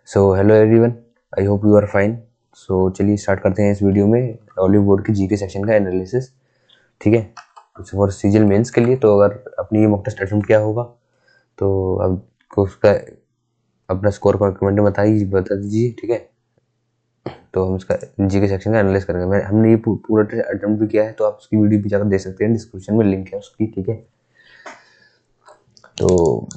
So hello everyone, I hope you are fine. So चलिए start करते हैं इस वीडियो में ऑलिव बोर्ड की जीके सेक्शन का एनालिसिस। ठीक है, फॉर सीजीएल मेंस के लिए। तो अगर अपनी ये मॉक टेस्ट अटेम्प्ट किया होगा तो आपको उसका अपना स्कोर कमेंट में बता दीजिए। ठीक है, तो हम इसका जीके सेक्शन का एनालिसिस करेंगे। हमने ये पूरा टेस्ट अटेम्प्ट भी किया है, तो आप उसकी वीडियो भी जाकर देख सकते हैं, डिस्क्रिप्शन में लिंक है उसकी। ठीक है, तो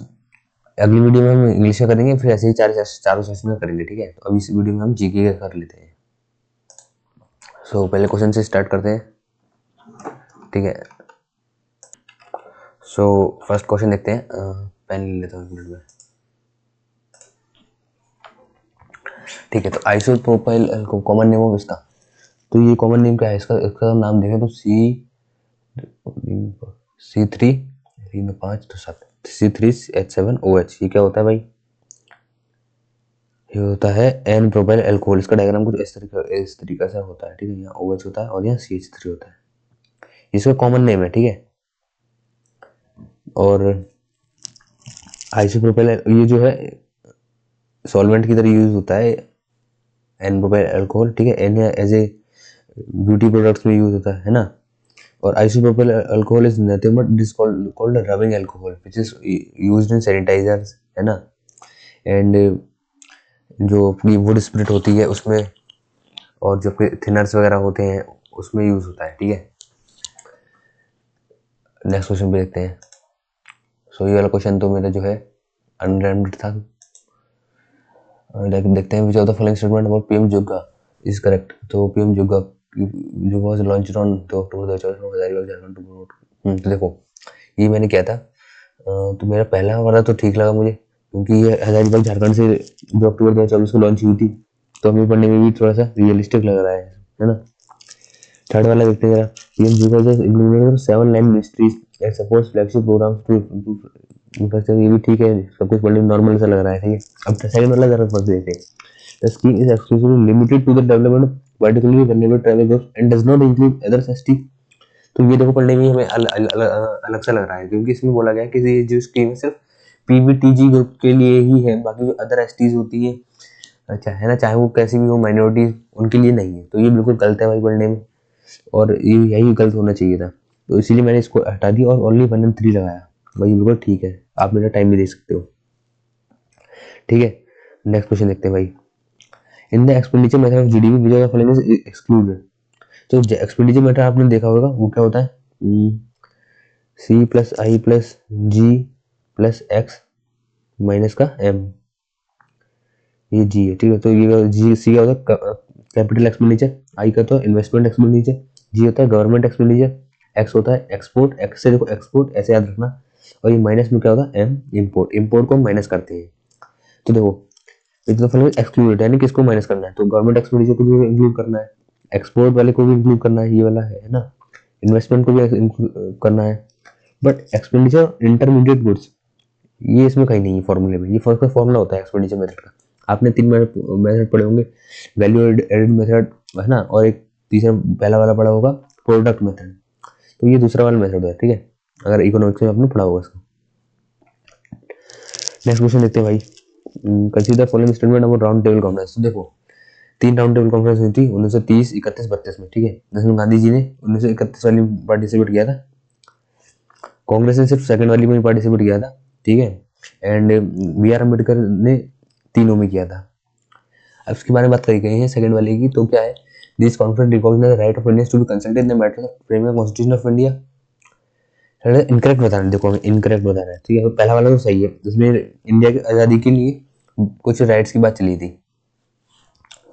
अगली वीडियो में हम इंग्लिश का करेंगे, फिर ऐसे ही चारों सेशन में करेंगे। ठीक है, तो अभी इस वीडियो में हम जीके का कर लेते हैं। सो पहले क्वेश्चन से स्टार्ट करते हैं। ठीक है, सो फर्स्ट क्वेश्चन देखते हैं। पेन ले लेता हूँ एक मिनट में। ठीक है, तो आइसोप्रोपाइल कॉमन नेम ऑफ इसका, तो ये कॉमन नेम क्या है इसका नाम देखें तो C3 में 5 तो 7 C3H7OH। ये क्या होता है भाई? ये होता है एन प्रोपाइल एल्कोहल। इसका डायग्राम कुछ इस तरीके से होता है। ठीक है, यहाँ OH होता है और यहाँ CH3 होता है। इसका कॉमन नेम है। ठीक है, और आइसोप्रोपाइल ये जो है सॉल्वेंट की तरह यूज होता है, एन प्रोपाइल अल्कोहल। ठीक है, an as a beauty products में यूज होता है ना। और isopropyl alcohol is nothing but it is called rubbing alcohol which is used in sanitisers, है ना। एंड जो अपनी वुड स्प्रिट होती है उसमें, और जो थिनर्स वगैरह होते हैं उसमें यूज होता है। ठीक है, नेक्स्ट क्वेश्चन पे देखते हैं। सो ये वाला क्वेश्चन तो मेरा जो है अनरैम्ड था। देखते हैं, विच of the following statement about PM Joga is correct. तो पीएम जोगा जो वाज लॉन्च्ड ऑन 2 अक्टूबर 2024 में हजारीबाग झारखंड टू प्रमोट। तो देखो ये मैंने किया था, तो मेरा पहला वाला तो ठीक लगा मुझे, क्योंकि ये हजारीबाग झारखंड से 2 अक्टूबर 2024 को लॉन्च हुई थी, तो हमें पढ़ने में भी थोड़ा सा रियलिस्टिक लग रहा है ना। थर्ड वाला देखते हैं जरा। पीएम जोगा just implemented 7 line ministries and supports flagship programmes to infrastructure. ये भी ठीक है, सब कुछ पढ़ने में नॉर्मल सा लग रहा है। ठीक है, अब सेकंड वाला जरा पढ़ देते हैं। The scheme is exclusively limited to the development of particularly vulnerable tribal groups and does not include others ST। तो ये देखो पढ़ने में हमें अलग सा लग रहा है, क्योंकि इसमें बोला गया कि ये जो स्कीम है सिर्फ पीबीटीजी ग्रुप के लिए ही है, बाकी जो अदर एसटीज होती है, अच्छा है ना, चाहे वो कैसी भी हो माइनॉरिटीज, उनके लिए नहीं है। तो ये बिल्कुल गलत है भाई पढ़ने में, और ये यही गलत होना चाहिए था। तो इसीलिए मैंने इसको हटा दिया और ओनली 1 और 3 लगाया। भाई बिल्कुल ठीक है, आप मेरा टाइम भी दे सकते हो। ठीक है, नेक्स्ट क्वेश्चन देखते हैं भाई। In the expenditure method of GDP which of the following is excluded. तो एक्सपेंडिचर मेथड आपने देखा होगा, वो क्या होता है? C प्लस आई प्लस जी प्लस एक्स माइनस का एम, ये जी है। ठीक है, तो ये जी सी क्या होता है? Capital expenditure. आई का तो इन्वेस्टमेंट एक्सपेंडिचर। जी होता है गवर्नमेंट एक्सपेंडिचर। एक्स होता है एक्सपोर्ट। एक्स से देखो एक्सपोर्ट ऐसे याद रखना, और ये माइनस में क्या होता है? M, import. इम्पोर्ट को माइनस करते हैं। तो देखो इतना फॉलोइंग एक्सक्लूडेड, यानी किसको माइनस करना है? तो गवर्नमेंट एक्सपेंडिचर को भी इंक्लूड करना है, एक्सपोर्ट वाले को भी इंक्लूड करना है, ये वाला है ना, इन्वेस्टमेंट को भी करना है। बट एक्सपेंडिचर इंटरमीडिएट गुड्स, ये इसमें कहीं नहीं है फॉर्मूले में। ये फर्स्ट का फॉर्मूला होता है एक्सपेंडिचर मेथड का। आपने 3 मेथड पढ़े होंगे, वैल्यू एडेड मेथड, है ना, और एक तीसरा पहला वाला पढ़ा होगा प्रोडक्ट मेथड। तो ये दूसरा वाला मेथड है। ठीक है, अगर इकोनॉमिक्स में आपने पढ़ा होगा इसको। नेक्स्ट क्वेश्चन देखते हैं भाई। Consider following statement about round table conference. तो देखो 3 राउंड टेबल कॉन्फ्रेंस हुई थी 1930, 31, 32 में। ठीक है, जिसमें गांधी जी ने 1931 वाली में पार्टिसिपेट किया था, कांग्रेस ने सिर्फ सेकंड वाली में पार्टिसिपेट किया था। ठीक है, एंड B.R. अम्बेडकर ने तीनों में किया था। अब इसके बारे में बात करी गई है सेकंड वाले की, तो क्या है? This conference recognise the right of Indians to be consulted in the matters of framing constitution of India. Incorrect बताना है, देखो इनकरेक्ट बताना है। ठीक है, तो पहला वाला तो सही है, जिसमें इंडिया की आज़ादी के लिए कुछ राइट्स की बात चली थी,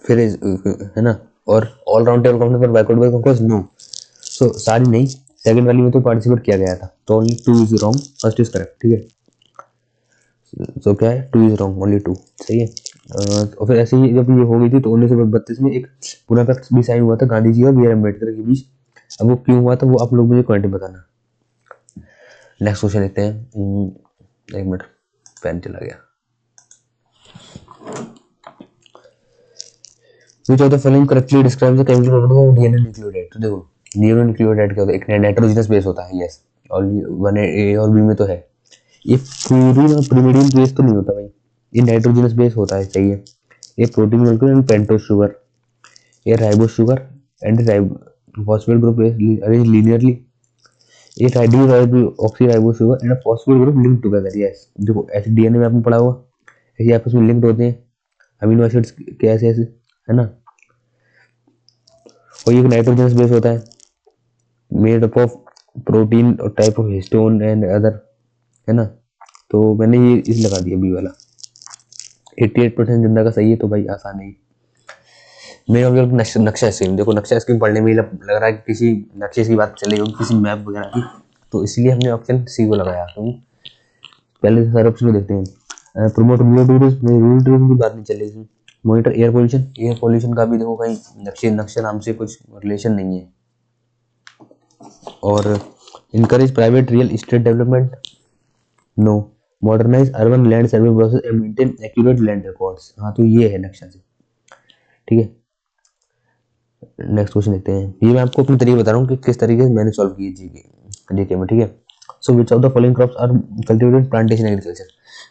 फिर है ना। और ऑल राउंड टेबल कॉन्फ्रेंस पर बैकवर्ड बाय कॉन्फ्रेंस नो। सो सारी नहीं, सेकंड वाली में तो पार्टिसिपेट किया गया था, तो only 2 is wrong, first is correct. ठीक है, तो क्या है? 2 इज रॉन्ग, ओनली 2 सही है। और फिर ऐसे ही जब ये हो गई थी तो 1932 में एक पुणे पैक्ट भी साइन हुआ था गांधी जी और B.R. अम्बेडकर के बीच। अब वो क्यों हुआ था वो आप लोग मुझे कमेंट में बताना। नेक्स्ट क्वेश्चन देखते हैं। एक मिनट, पेन चला गया। Which of the following correctly describes the chemical properties of DNA nucleotide? तो देखो DNA nucleotide क्या होता है? एक नाइट्रोजनस बेस होता है, यस, और 1A और B में तो है। ये पूरी ना pyrimidine बेस तो नहीं होता भाई, ये नाइट्रोजनस बेस होता है, चाहिए। A protein molecule and pentose sugar, a ribose sugar and phosphate group arrange linearly, a oxyribose sugar and phosphate group link together. Yes, देखो ऐसे डीएनए में आपने पढ़ा हुआ, ऐसे आपस में लिंक्ड होते हैं अमीनो एसिड्स के ऐसे ऐसे, है ना। और ये नाइट्रोजन बेस होता है, मेड अप ऑफ प्रोटीन और type of histone and other, है ना। तो मैंने ये इस लगा दिया बी वाला। 88% जिंदा का सही है, तो भाई आसान है। मेरे मतलब नक्शा स्कीम, देखो नक्शा स्कीम पढ़ने में लग रहा है कि किसी नक्शे की बात चलेगी, किसी मैप वगैरह की, तो इसलिए हमने ऑप्शन सी को लगाया। तो पहले से सारे ऑप्शन को देखते हैं। Promote rural tourism, rural tourism की बात नहीं चल रही इसमें। मॉनिटर एयर पोल्यूशन का भी देखो कहीं नक्शे नाम से कुछ रिलेशन नहीं है। और encourage private real estate development, no. Modernise urban land survey process and maintain accurate land records, हाँ तो ये है नक्शा से, ठीक है। नेक्स्ट क्वेश्चन देखते हैं। ये मैं आपको अपने तरीके बता रहा हूँ कि किस तरीके से मैंने सॉल्व की जीके में, ठीक है। So which of the following crops are cultivated plantation agriculture.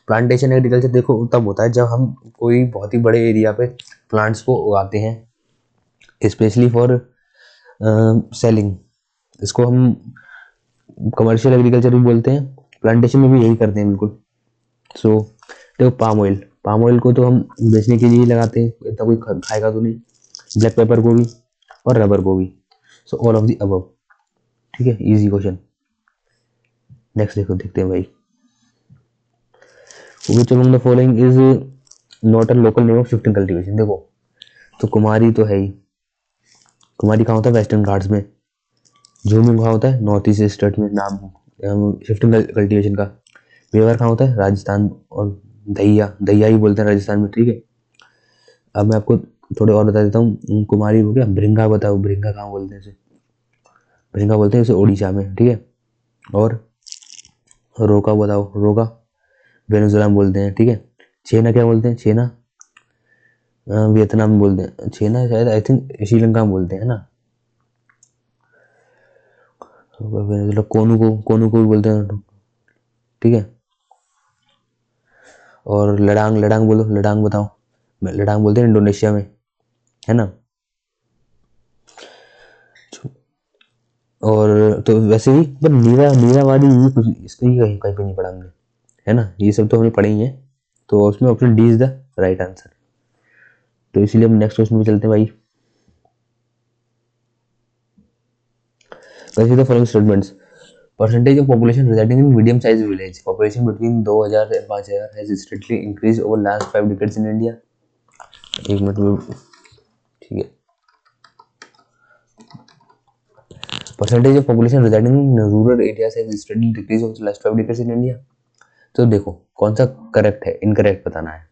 Plantation agriculture देखो तब होता है जब हम कोई बहुत ही बड़े एरिया पे प्लांट्स को उगाते हैं, स्पेशली फॉर सेलिंग। इसको हम कमर्शियल एग्रीकल्चर भी बोलते हैं, प्लांटेशन में भी यही करते हैं बिल्कुल। सो देखो पाम ऑयल को तो हम बेचने के लिए ही लगाते हैं, इतना कोई खाएगा तो नहीं। ब्लैक पेपर को भी और रबर को भी। So all of the above, ठीक है, इजी क्वेश्चन। नेक्स्ट देखो देखते हैं भाई। Which among the following is not a local name of shifting cultivation। देखो तो कुमारी तो है ही, कुमारी कहाँ होता है, वेस्टर्न घाट्स में। झूमिंग कहाँ होता है, नॉर्थ ईस्ट स्टेट में, नाम शिफ्टिंग कल्टीवेशन का। मेवाड़ कहाँ होता है, राजस्थान। और दहिया ही बोलते हैं राजस्थान में, ठीक है। अब मैं आपको थोड़े और बता देता हूँ। कुमारी हो गया, भृंगा बताओ, भृंगा कहाँ बोलते हैं इसे, भृंगा बोलते हैं इसे उड़ीसा में, ठीक है। और रोका बताओ, रोका वेनेजुएला में बोलते हैं, ठीक है। छेना क्या बोलते हैं, छेना वियतनाम में बोलते हैं, छेना शायद आई थिंक श्रीलंका में बोलते हैं ना। कोनू को भी बोलते हैं, ठीक है। और लडांग बोलो, लडांग बताओ, लडांग बोलते हैं इंडोनेशिया में, है ना। और तो वैसे ही पर नीरा वाली ये कुछ इसकी कहीं कहीं पे नहीं पढ़ा हमने, है ना। ये सब तो हमने पढ़े ही है, तो उसमें option D is the right answer. तो इसीलिए हम नेक्स्ट क्वेश्चन में चलते हैं भाई। Consider the following statements. Percentage of population residing in medium sized village, population between 2000 and 5000 has steadily increased over last 5 decades in India। एक minute में, ठीक है। Percentage of population residing in rural areas has steadily decrease over the last 5 decades in India. तो देखो कौन सा correct है, incorrect बताना है।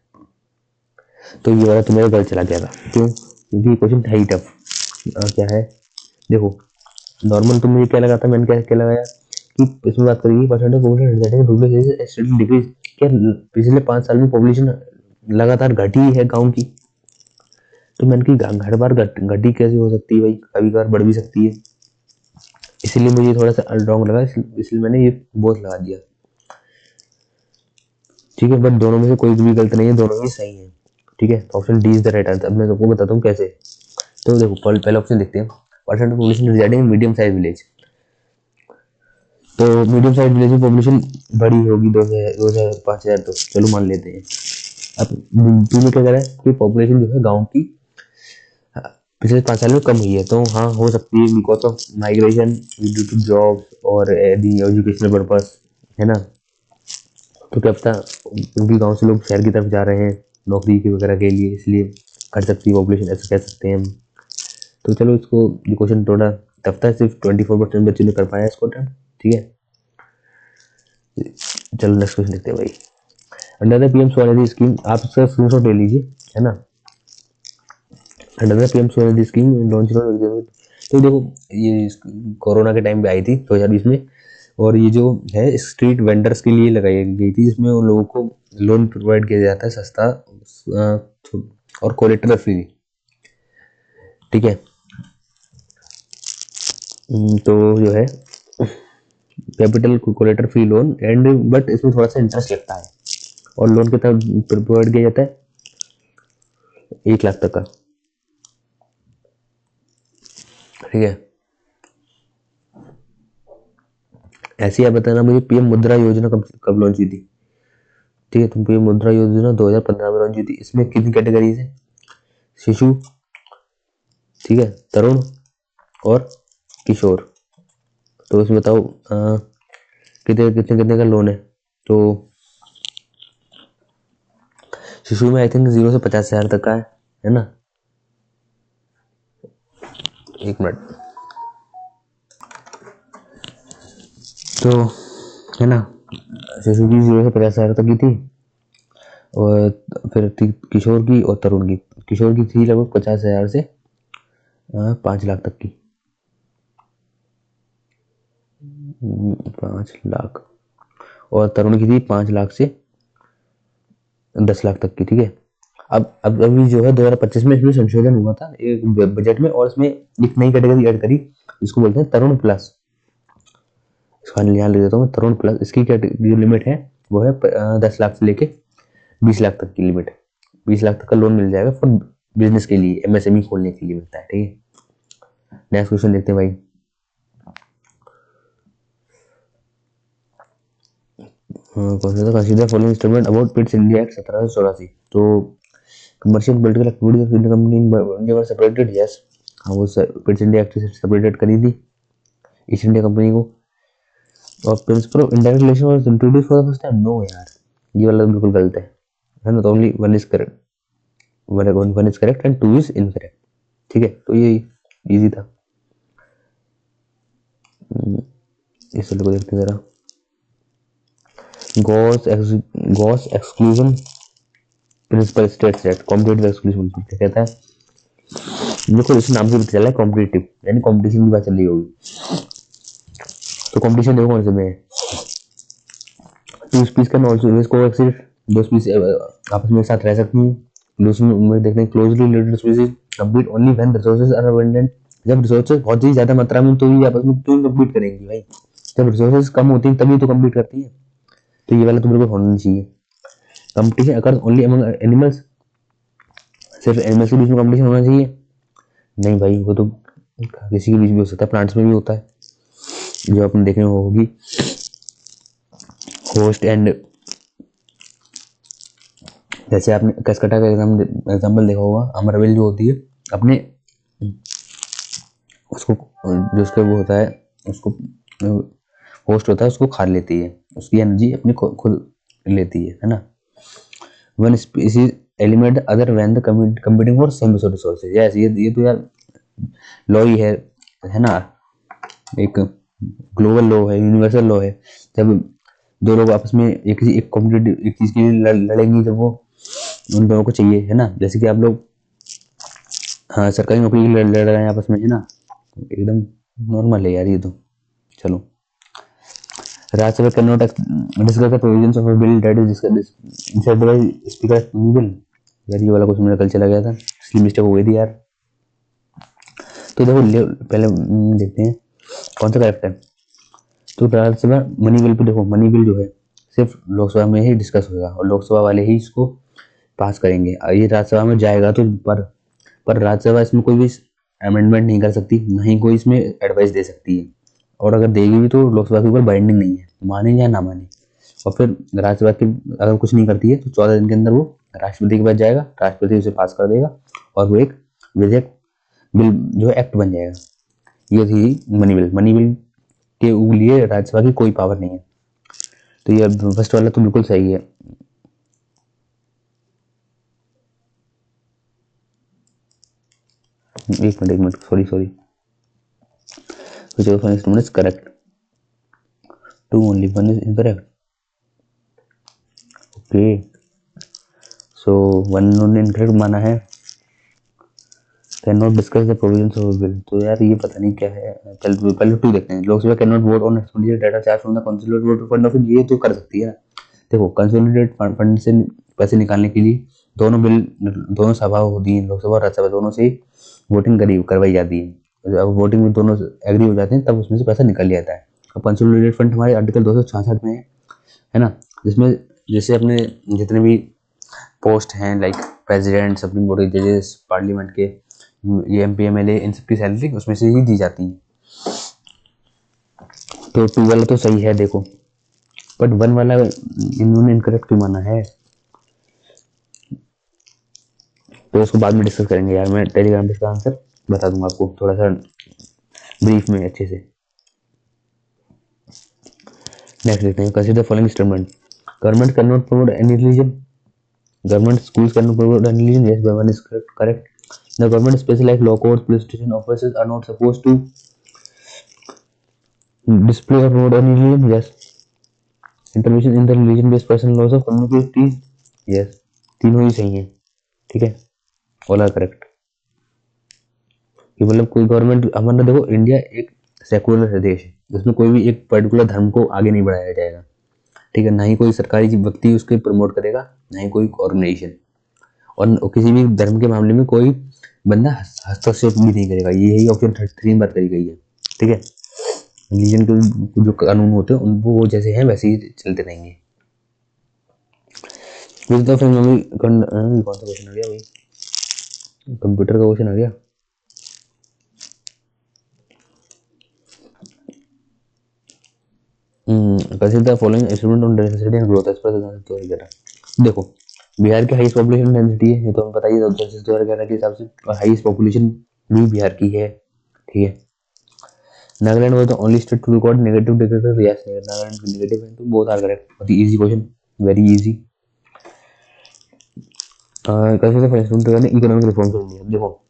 तो ये वाला तो मेरा गलत चला गया था, क्यों, क्योंकि ये क्वेश्चन था ही टफ। क्या है देखो, नॉर्मल तो मुझे क्या लगा था, मैंने क्या लगाया कि इसमें बात करेगी percentage population residing in rural areas steadily decrease. क्या पिछले 5 साल में पॉपुलेशन लगातार घटी है गाँव की। तो मैंने की हर बार घटी कैसे हो सकती है भाई, कभी कभार बढ़ भी सकती है। इसलिए मुझे थोड़ा सा रॉन्ग लगा, इसलिए मैंने ये बोथ लगा दिया, ठीक है। बट दोनों में से कोई भी गलत नहीं है, दोनों ही सही है, ठीक है। Option D is the right answer. अब मैं आपको बताता हूँ कैसे। तो देखो पहले ऑप्शन देखते हैं, percent of population residing in medium size village. तो मीडियम साइज विलेज में पॉपुलेशन बड़ी होगी 2000 5000, तो चलो मान लेते हैं। अब तूने क्या करा है कि पॉपुलेशन जो है गाँव की पिछले 5 साल में कम हुई है, तो हाँ हो सकती है because of migration due to job और एजुकेशनल पर्पस, है ना। तो क्या पता क्योंकि गांव से लोग शहर की तरफ जा रहे हैं नौकरी के वगैरह के लिए, इसलिए घट सकती है पॉपुलेशन, ऐसा कह सकते हैं हम। तो चलो इसको, ये क्वेश्चन थोड़ा टफ था, सिर्फ 24% बच्चों ने कर पाया इसको अटेम्प्ट, ठीक है। चलो नेक्स्ट क्वेश्चन देखते हैं भाई। Under the PM Svanidhi scheme, आप इसका स्क्रीनशॉट ले लीजिए, है ना। Under the PM Svanidhi scheme launch. तो देखो ये कोरोना के टाइम पे आई थी 2020 में, और ये जो है स्ट्रीट वेंडर्स के लिए लगाई गई थी, जिसमें उन लोगों को लोन प्रोवाइड किया जाता है सस्ता और कोलेटरल फ्री, ठीक है। तो जो है capital कोलेटर free loan and, but इसमें थोड़ा सा इंटरेस्ट लगता है, और लोन कितना प्रोवाइड किया जाता है, 1 लाख तक का, ठीक है। ऐसे ही आप बताना मुझे पीएम मुद्रा योजना कब कब लॉन्च हुई थी, ठीक है। तो पीएम मुद्रा योजना 2015 में लॉन्च हुई थी। इसमें कितनी कैटेगरीज है, शिशु, ठीक है, तरुण और किशोर। तो इसमें बताओ कितने कितने कितने का लोन है। तो शिशु में आई थिंक 0 से 50,000 तक का है ना। एक मिनट, तो है ना, शिशु की 0 से 50,000 तक की थी, और फिर थी किशोर की और तरुण की। किशोर की थी लगभग 50,000 से 5 लाख तक की, 5 लाख, और तरुण की थी 5 लाख से 10 लाख तक की, ठीक है। अब अभी जो है 2025 में इसमें संशोधन हुआ था एक बजट में, और इसमें एक नई कैटेगरी ऐड करी, इसको बोलते हैं तरुण प्लस। इसका यहाँ लिख देता हूँ, तरुण प्लस। इसकी जो लिमिट है वो है 10 लाख से लेके 20 लाख तक की लिमिट है। 20 लाख तक का लोन मिल जाएगा फॉर बिजनेस के लिए, एमएसएमई खोलने के लिए मिलता है, ठीक है। नेक्स्ट क्वेश्चन देखते हैं भाई। कौन सा था, consider following instrument about Pitt's India Act 1784। तो commercial political activities of Indian company in India were separated, yes. हाँ, वो पिट्स इंडिया एक्ट से सेपरेटेड करी थी ईस्ट इंडिया कंपनी को। और principle of indirect relation was introduced for the first time, no यार, ये वाला बिल्कुल गलत है ना। तो only one is correct, one is correct and 2 is incorrect, ठीक है। तो ये इजी था। इस वाले को देखते हैं जरा। Gauss exclusion principle states act, competitive exclusion क्या कहता है। देखो इस नाम से पता चला है कॉम्पिटिटिव, यानी कॉम्पिटिशन की बात चल रही होगी। तो कॉम्पिटिशन देखो कौन से में है। टू स्पीच कैन आल्सो कोएक्सिस्ट, दो स्पीच आपस में एक साथ रह सकती हैं। दूसरे में देखते हैं closely related species compete only when resources are abundant. जब रिसोर्सेज बहुत ही ज्यादा मात्रा में तो ये आपस में क्यों कम्पीट करेंगी भाई, जब रिसोर्सेज कम होती हैं तभी तो कम्पीट करती है। तो ये वाला तो बिल्कुल होना नहीं चाहिए। Competition occurs only among animals, सिर्फ एनिमल्स के बीच में कंपटीशन होना चाहिए, नहीं भाई, वो तो किसी के बीच भी हो सकता है, प्लांट्स में भी होता है, जो आपने देखने होगी। होस्ट एंड, जैसे आपने कसकटा का एग्जाम्पल देखा होगा, अमरवेल जो होती है अपने उसको, जो उसका वो होता है, उसको होस्ट होता है, उसको खा लेती है, उसकी एनर्जी अपनी खुद लेती है ना। One species eliminate other when the competing for same resources, yes, ये तो यार लॉ ही है ना, एक ग्लोबल लॉ है, यूनिवर्सल लॉ है। जब दो लोग आपस में एक कॉम्पिटिटिव एक चीज के लिए लड़ेंगी, जब वो उन दोनों को चाहिए, है ना। जैसे कि आप लोग हाँ सरकारी नौकरी के लिए लड़ रहे हैं आपस में, है ना, एकदम नॉर्मल है यार ये तो। चलो, Rajya Sabha can not discuss the provisions of a bill that is decided by speaker of bill. यार ये वाला क्वेश्चन मेरा कल चला गया था, इसलिए मिस्टेक हो गई थी यार। तो देखो पहले देखते हैं कौन सा करेक्ट है। तो राज्यसभा मनी बिल पे देखो, मनी बिल जो है सिर्फ लोकसभा में ही डिस्कस होगा, और लोकसभा वाले ही इसको पास करेंगे। ये राज्यसभा में जाएगा तो पर राज्यसभा इसमें कोई भी अमेंडमेंट नहीं कर सकती, ना ही कोई इसमें एडवाइस दे सकती है, और अगर देगी भी तो लोकसभा के ऊपर बाइंडिंग नहीं है, माने या ना माने। और फिर राज्यसभा की अगर कुछ नहीं करती है तो 14 दिन के अंदर वो राष्ट्रपति के पास जाएगा, राष्ट्रपति उसे पास कर देगा, और वो एक विधेयक बिल जो है एक्ट बन जाएगा। ये थी मनी बिल। मनी बिल के लिए राज्यसभा की कोई पावर नहीं है। तो ये फर्स्ट वाला तो बिल्कुल सही है। एक minute sorry which of an instrument is correct, two only, one is incorrect, okay, so one only incorrect माना है, cannot discuss the provisions of a bill। तो यार ये पता नहीं क्या है, पहले टू देखते हैं। Lok Sabha can not vote on expenditure data charge from the consolidated fund of, ये तो कर सकती है ना। देखो कंसोलिडेटेड फंड से पैसे निकालने के लिए दोनों सभा होती है, लोकसभा और राज्यसभा, दोनों से वोटिंग करवाई जाती है। अब वोटिंग में दोनों एग्री हो जाते हैं तब उसमें से पैसा निकल जाता है। अब कंसोलिडेटेड फंड हमारे आर्टिकल 266 में है ना, जिसमें जैसे अपने जितने भी पोस्ट हैं, लाइक प्रेसिडेंट, सुप्रीम कोर्ट के जजेस, पार्लियामेंट के ये MP MLA, इन सबकी सैलरी उसमें से ही दी जाती है। तो 2 वाला तो सही है देखो, बट 1 वाला इन्होंने इनकरेक्ट क्यों माना है, तो इसको बाद में डिस्कस करेंगे यार। मैं टेलीग्राम पे इसका आंसर बता दूंगा आपको थोड़ा सा ब्रीफ में अच्छे से। नेक्स्ट देखते हैं, consider following statement. Government can not promote any religion, government schools can not promote any religion, yes one is correct. The government, especially like law courts, police station officers, are not supposed to display or promote any religion, yes. Intervention in the religion based personal laws of community, yes. तीनों ही सही हैं, ठीक है, all are correct. कि मतलब कोई government, हमारा देखो इंडिया एक सेकुलर देश है, जिसमें कोई भी एक पर्टिकुलर धर्म को आगे नहीं बढ़ाया जाएगा, ठीक है, ना ही कोई सरकारी व्यक्ति उसके प्रमोट करेगा, ना ही कोई ऑर्गेनाइजेशन, और किसी भी धर्म के मामले में कोई बंदा हस्तक्षेप भी नहीं करेगा। यही ऑप्शन 33 में बात करी गई है, ठीक है। रिलीजन के जो कानून होते हैं उनको वो जैसे हैं वैसे ही चलते रहेंगे। तो फिर मम्मी कौन सा क्वेश्चन आ गया भाई, कंप्यूटर का क्वेश्चन आ गया। Consider following instrument on density and growth as per 2011। देखो बिहार की हाईएस्ट पॉपुलेशन डेंसिटी है, ये तो हमें पता ही है, 2011 के हिसाब से हाईएस्ट पॉपुलेशन भी बिहार की है, ठीक है। Nagaland was the only state to record negative decrease, yes Nagaland की नेगेटिव है, तो बोथ आर करेक्ट। बहुत ही इजी क्वेश्चन, वेरी इजी। कैसे से फर्स्ट करने इकोनॉमिक रिफॉर्म्स इन इंडिया। देखो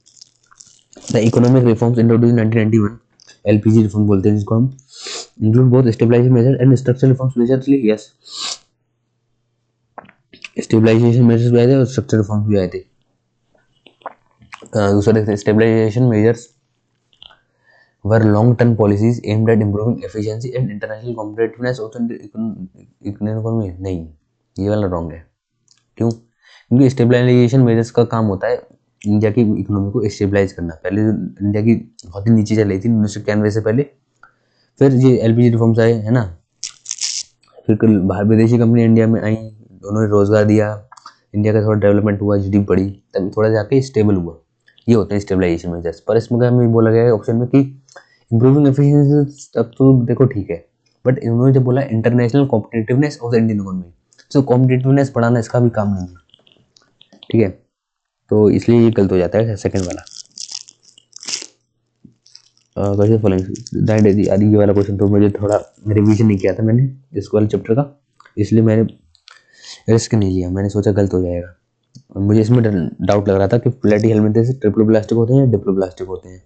the economic reforms introduced in 1991, LPG reform बोलते हैं जिसको हम, include both stabilisation measure and structural reforms majorly, yes stabilisation measures भी आए थे और स्ट्रक्चरल रिफॉर्म्स भी आए थे। दूसरे stabilisation measures were long-term policies aimed at improving efficiency and international competitiveness of the economy। नहीं, ये वाला रॉन्ग है। क्यों? क्योंकि स्टेबलाइजेशन मेजर्स का काम होता है इंडिया की इकोनॉमी को स्टेबलाइज करना। पहले इंडिया की बहुत ही नीचे चल रही थी 1991 से पहले, फिर ये LPG रिफॉर्म्स आए है ना, फिर बाहर विदेशी कंपनी इंडिया में आई, उन्होंने रोजगार दिया, इंडिया का थोड़ा डेवलपमेंट हुआ, GDP बढ़ी, तभी थोड़ा जाके स्टेबल हुआ। ये होते हैं स्टेबलाइजेशन मेजर्स। पर इसमें क्या हमें बोला गया है ऑप्शन में कि इम्प्रूविंग एफिशिएंसी, तब तो देखो ठीक है, बट इन्होंने जब बोला international competitiveness of the Indian economy, तो कॉम्पिटिटिवनेस बढ़ाना इसका भी काम नहीं है, ठीक है, तो इसलिए ये गलत हो जाता है सेकंड वाला। कैसे फॉलोइंग ये वाला क्वेश्चन तो मुझे थोड़ा रिवीजन नहीं किया था मैंने इस वाले चैप्टर का, इसलिए मैंने रिस्क नहीं लिया, मैंने सोचा गलत हो जाएगा। मुझे इसमें डाउट लग रहा था कि प्लेटी हेलमेट से ट्रिपलो प्लास्टिक होते हैं या डिप्लो प्लास्टिक होते हैं,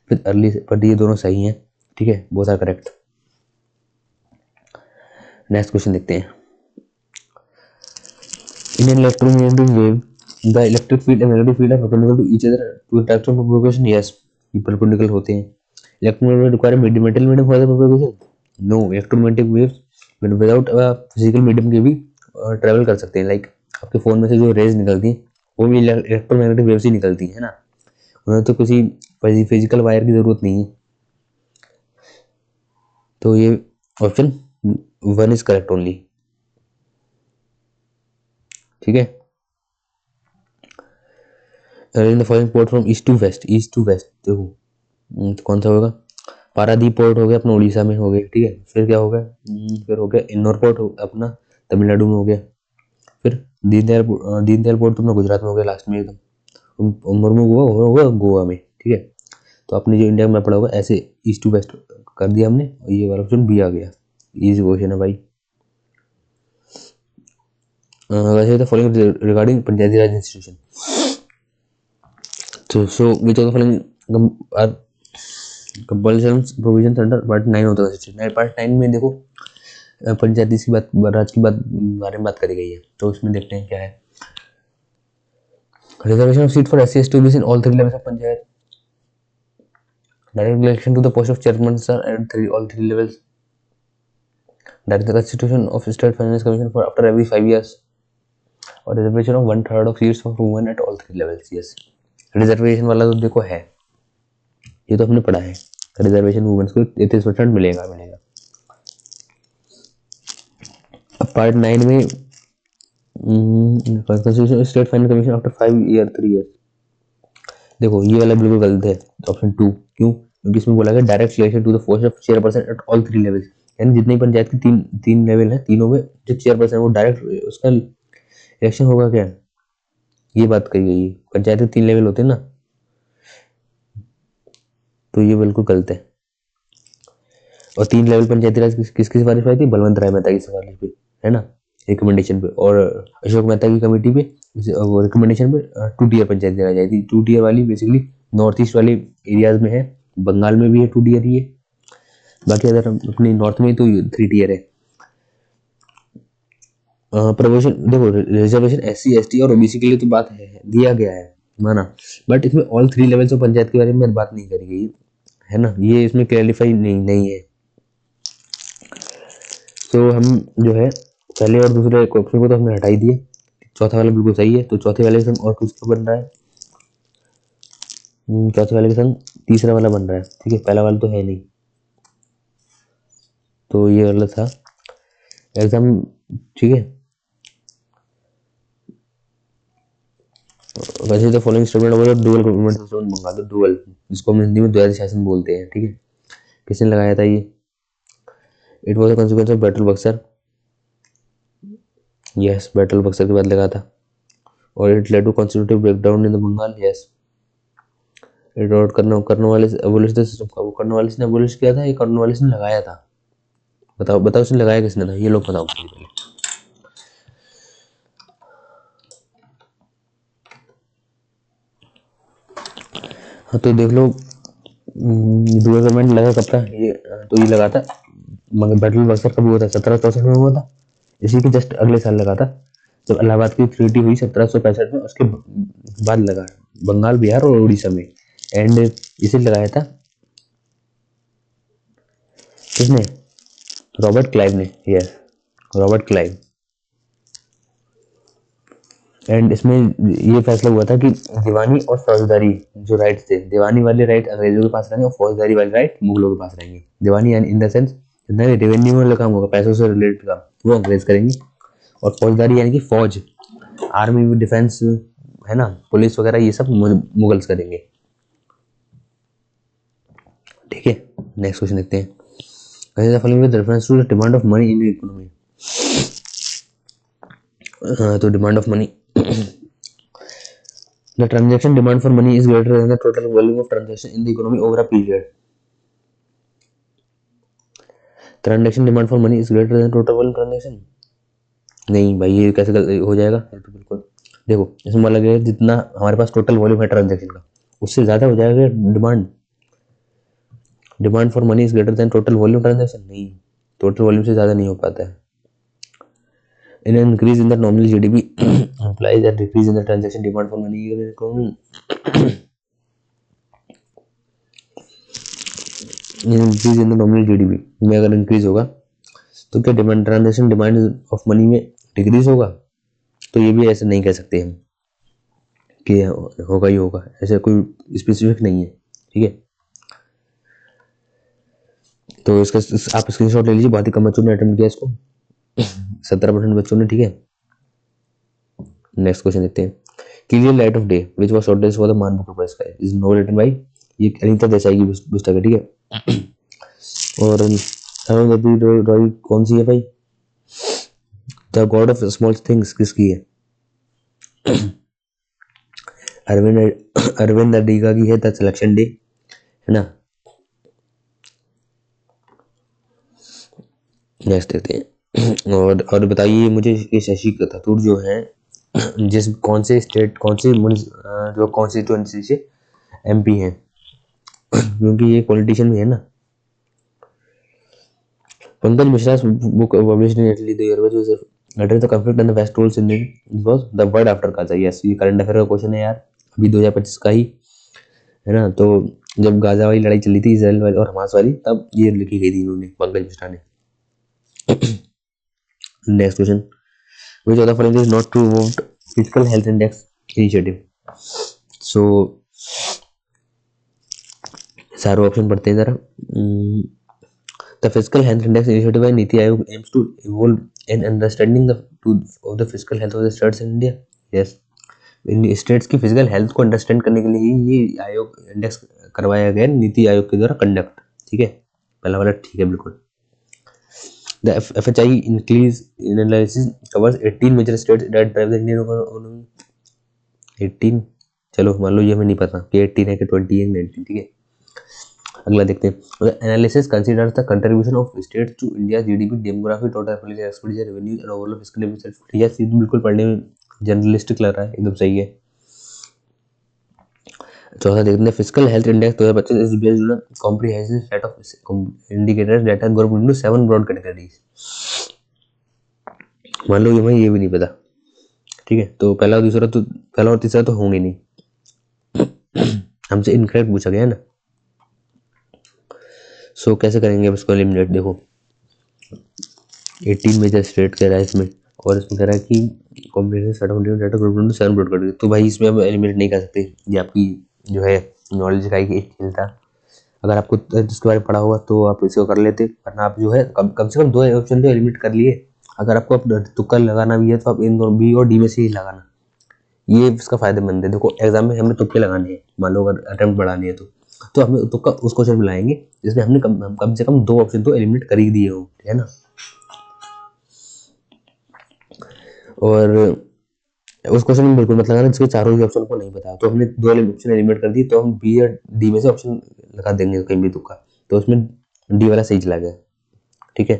फिर अर्ली, बट ये दोनों सही हैं, ठीक है, both are correct. Next question देखते हैं। In an electromagnetic wave, the electric field and magnetic field are perpendicular to each other to the direction of propagation, yes ये perpendicular होते हैं। Electromagnetic require metal medium for the propagation, no electromagnetic waves without a physical medium के भी travel कर सकते हैं। Like आपके phone में से जो रेज निकलती हैं वो भी इलेक्ट्रोमैग्नेटिक वेव से निकलती है ना, उन्हें तो किसी फिजिकल वायर की जरूरत नहीं है। तो ये ऑप्शन 1 इज करेक्ट ओनली, ठीक है। In the following port from east to west, east to west देखो तो कौन सा होगा, पारादीप पोर्ट हो गया अपना उड़ीसा में हो गया, ठीक है। फिर क्या हो गया, फिर हो गया इन्नौर पोर्ट अपना तमिलनाडु में हो गया, फिर दीनदयाल पोर्ट अपना गुजरात में हो गया लास्ट में एकदम, मुर्मू होगा गोवा में, ठीक है। तो अपने जो इंडिया में पड़ा होगा ऐसे ईस्ट टू वेस्ट कर दिया हमने, ये वाला ऑप्शन बी आ गया। इजी क्वेश्चन है भाई। वैसे तो following regarding Panchayati Raj institution, so which of the following are compulsions provisions under part 9 होता है। पार्ट 9 में देखो पंचायती की बात, राज की बात बारे में बात करी गई है, तो उसमें देखते हैं क्या है। Reservation of seat for SC ST OBC in all 3 levels of panchayat, direct election to the post of chairman sir at all 3 levels, direct constitution of state finance commission for after every 5 years, और reservation of 1/3 of seats for women at all 3 levels, yes. Reservation वाला तो देखो है, ये तो हमने पढ़ा है, रिजर्वेशन वुमेन्स को 33% मिलेगा। अब पार्ट 9 में constitution state final commission after 5 year 3 year. देखो ये वाला बिल्कुल गलत है, ऑप्शन 2। क्यों? क्योंकि इसमें बोला गया direct selection to the post of chairperson at all 3 levels, यानी जितनी पंचायत की तीन तीन लेवल है, तीनों में जो चेयरपर्सन वो डायरेक्ट उसका इलेक्शन होगा क्या? ये बात कही गई है। पंचायत के 3 लेवल होते हैं ना, तो ये बिल्कुल गलत है। और 3 लेवल पंचायती राज किसकी सिफारिश पे आई थी? बलवंत राय मेहता की सिफारिश पे, है ना, रिकमेंडेशन पे। और अशोक मेहता की कमेटी पे रिकमेंडेशन पे 2 टीयर पंचायती राज आई थी। 2 टीयर वाली बेसिकली नॉर्थ ईस्ट वाले एरियाज में है, बंगाल में भी है 2 टीयर ही है, बाकी अगर हम अपनी नॉर्थ में तो 3 टीयर है। प्रमोशन देखो, रिजर्वेशन SC ST और OBC के लिए तो बात है, दिया गया है, माना, बट इसमें ऑल 3 लेवल्स ऑफ पंचायत के बारे में बात नहीं करी गई है ना, ये इसमें क्लैरिफाई नहीं है। तो हम जो है पहले और दूसरे ऑप्शन को तो हमने हटा ही दिया, चौथा वाला बिल्कुल सही है। तो चौथे वाले के संग और कुछ तो बन रहा है, चौथे वाले के संग तीसरा वाला बन रहा है, ठीक है, पहला वाला तो है नहीं, तो ये वाला था एग्जाम, ठीक है। वैसे तो फॉलोइंग स्टेटमेंट बोलो डुअल गवर्नमेंट सिस्टम बंगाल, तो डुअल, जिसको हम हिंदी में द्वैध शासन बोलते हैं, ठीक है। किसने लगाया था ये? It was a consequence of battle Buxar, yes, battle Buxar के बाद लगा था। और it led to constitutive breakdown in the Bengal, yes. It और कर्नवालिस एबोलिश द सिस्टम, का वो कर्नवालिस ने एबोलिश किया था, ये कर्नवालिस ने लगाया था। बताओ बताओ उसने लगाया किसने था, ये लोग बताओ पहले। हाँ तो देख लो, डुअल गवर्नमेंट लगा कब था ये? तो ये लगा था, मगर बैटल बक्सर कब हुआ था? 1764 में हुआ था, इसी के जस्ट अगले साल लगा था, जब इलाहाबाद की ट्रीटी हुई 1765 में, उसके बाद लगा बंगाल, बिहार और उड़ीसा में। एंड इसे लगाया था किसने? रॉबर्ट क्लाइव ने, यस, रॉबर्ट क्लाइव। एंड इसमें ये फैसला हुआ था कि दीवानी और फौजदारी जो राइट्स थे, दीवानी वाले राइट अंग्रेजों के पास रहेंगे और फौजदारी वाले राइट मुगलों के पास रहेंगे। दीवानी यानी इन द सेंस जितना भी रेवेन्यू वाला काम होगा, पैसों से रिलेटेड काम, वो अंग्रेज करेंगे। और फौजदारी यानी कि फौज, आर्मी, डिफेंस, है ना, पुलिस वगैरह, ये सब मुगल्स करेंगे, ठीक है। नेक्स्ट क्वेश्चन देखते हैं। Following with reference to the demand of money in economy. तो demand of money, the transaction demand for money is greater than the total volume of transaction in the economy over a period. Transaction demand for money is greater than total volume transaction, नहीं भाई, ये कैसे हो जाएगा? ये तो बिल्कुल, देखो इसमें मतलब है जितना हमारे पास टोटल वॉल्यूम है ट्रांजेक्शन का, उससे ज्यादा हो जाएगा demand. Demand for money is greater than total volume transaction, नहीं, टोटल वॉल्यूम से ज्यादा नहीं हो पाता है। In increase in the nominal GDP implies a decrease in the transaction demand for money in the economy. Increase in the nominal GDP में अगर increase होगा तो क्या demand, transaction demand of money में डिक्रीज होगा? तो ये भी ऐसे नहीं कह सकते हम कि होगा ही होगा, ऐसा कोई स्पेसिफिक नहीं है, ठीक है। तो इसका आप स्क्रीनशॉट ले लीजिए, बहुत ही कम बच्चों ने अटेम्प्ट किया इसको 17% बच्चों ने, ठीक है। नेक्स्ट क्वेश्चन देखते हैं। Clear light of day which was shortest for the मान बुक प्राइस का इज नोवेल रिटन बाय, ये अनीता देसाई की पुस्तक है, ठीक है। और रॉय कौन सी है भाई? The God of small things किसकी है? अरविंद अडिगा की है द सिलेक्शन डे, है ना। नेक्स्ट देखते हैं। और बताइए मुझे कि शशि थरूर जो है जिस कौन से स्टेट, कौन से जो कॉन्स्टिट्यूएंसी से MP हैं क्योंकि ये पॉलिटिशियन भी है ना। Pankaj Mishra book published in Italy the year which was address the conflict in the west rolls in was the word after Gaza, yes, ये करंट अफेयर का क्वेश्चन है यार, अभी 2025 का ही है ना। तो जब गाजा वाली लड़ाई चली थी, इजराइल वाली और हमास वाली, तब ये लिखी गई थी इन्होंने, पंकज मिश्रा ने। Next question, which of the following is not true about physical health index initiative? So सारे ऑप्शन पढ़ते हैं जरा। The physical health index initiative by NITI Aayog aims to evolve in understanding of the physical health of the states in India. Yes, in states की physical health को understand करने के लिए ही ये आयोग इंडेक्स करवाया गया नीति आयोग के द्वारा कंडक्ट। ठीक है, पहला वाला ठीक है बिल्कुल। The FHI increase in analysis covers 18 major states that drive the Indian economy. 18, चलो मान लो ये हमें नहीं पता कि 18 है कि 20 है 19, ठीक है। अगला देखते हैं, analysis considers the contribution of states to India GDP, demography, total public expenditure, revenue and overall fiscal deficit. Yes, ये तो बिल्कुल पढ़ने में जर्नलिस्टिक लग रहा है, एकदम सही है। चौथा देखते हैं, physical health index 2025 is based on comprehensive set of indicators that are grouped into 7 broad categories. मान लो हमें ये भी नहीं पता, ठीक है, तो पहला और तीसरा तो होंगे नहीं, हमसे इनकरेक्ट पूछा गया है ना। सो कैसे करेंगे इसको एलिमिनेट? देखो 18 मेजर स्टेट कह रहा है इसमें, और इसमें कह रहा है कि comprehensive set of data group into 7 broad category, तो भाई इसमें हम एलिमिनेट नहीं कर सकते। ये आपकी जो है नॉलेज का एक खेल था, अगर आपको इसके बारे में पढ़ा होगा तो आप इसको कर लेते, वरना आप जो है कम से कम 2 ऑप्शन तो एलिमिनेट कर लिए। अगर आपको तुक्का लगाना भी है तो आप इन दोनों बी और डी में से ही लगाना, ये इसका फायदेमंद है। देखो एग्जाम में हमें तुक्के लगाने हैं, मान लो अगर अटेम्प्ट बढ़ानी है तो हमें तुक्का उस क्वेश्चन में लाएंगे जिसमें हमने कम से कम 2 ऑप्शन तो एलिमिनेट कर ही दिए हो, है ना। और उस क्वेश्चन में बिल्कुल मत लगाना जिसके चारों ही ऑप्शन को नहीं पता, तो हमने 2 ऑप्शन एलिमिनेट कर दिए, तो हम बी या डी में से ऑप्शन लगा देंगे कहीं भी तुक्का, तो उसमें डी वाला सही चला गया, ठीक है।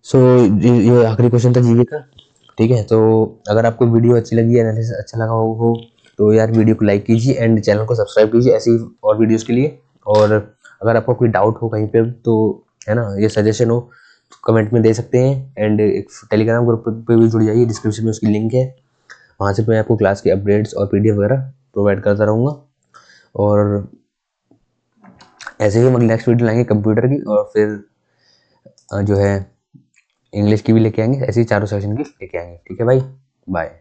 सो ये आखिरी क्वेश्चन था जीके का, ठीक है। तो अगर आपको वीडियो अच्छी लगी, एनालिसिस अच्छा लगा हो तो यार वीडियो को लाइक कीजिए एंड चैनल को सब्सक्राइब कीजिए ऐसी और वीडियोस के लिए। और अगर आपको कोई डाउट हो कहीं पे तो, है ना, ये सजेशन हो तो कमेंट में दे सकते हैं। एंड एक टेलीग्राम ग्रुप पे भी जुड़ जाइए, डिस्क्रिप्शन में उसकी लिंक है, वहाँ से मैं आपको क्लास के अपडेट्स और PDF वगैरह प्रोवाइड करता रहूँगा। और ऐसे ही हम नेक्स्ट वीडियो लाएंगे कंप्यूटर की, और फिर जो है इंग्लिश की भी लेके आएंगे, ऐसे ही चारों सेक्शन की लेके आएंगे, ठीक है भाई, बाय।